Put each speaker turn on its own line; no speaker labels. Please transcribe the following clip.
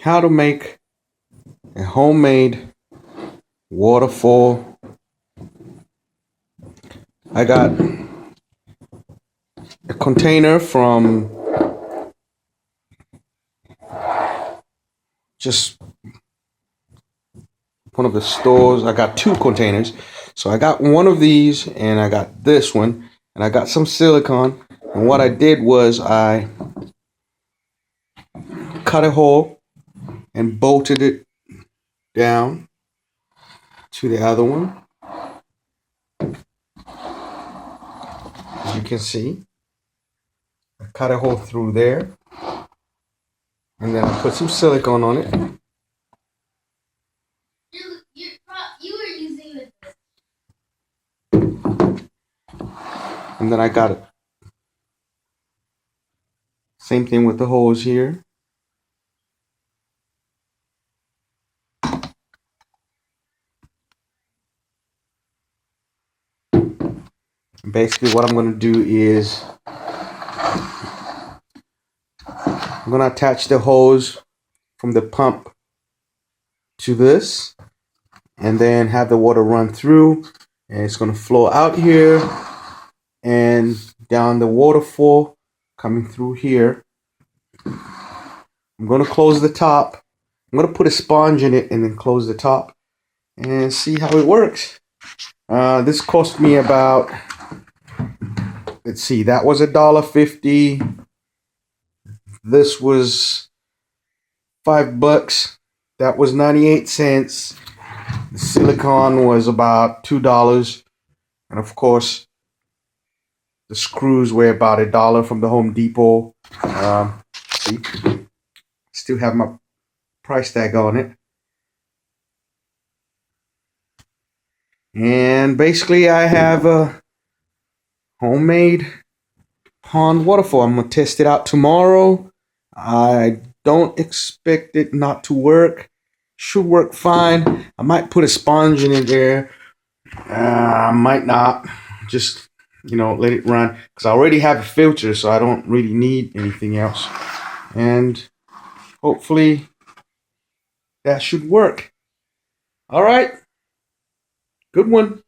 how to make a homemade waterfall. I got a container from just one of the stores. I got two containers. So I got one of these and I got this one and I got some silicone. And what I did was I cut a hole and bolted it down to the other one. As you can see, I cut a hole through there and then I put some silicone on it.
You were using it.
And then I got it. Same thing with the holes here. Basically what I'm going to do is I'm going to attach the hose from the pump to this and then have the water run through, and it's going to flow out here and down the waterfall coming through here. I'm going to close the top. I'm going to put a sponge in it and then close the top and see how it works. This cost me about, let's see, that was $1.50. This was $5. That was 98 cents. The silicone was about $2. And of course, the screws were about $1 from the Home Depot. See, still have my price tag on it. And basically, I have a homemade pond waterfall. I'm going to test it out tomorrow. I don't expect it not to work. Should work fine. I might put a sponge in it there. I might not. Just, let it run. Because I already have a filter, so I don't really need anything else. And hopefully that should work. All right. Good one.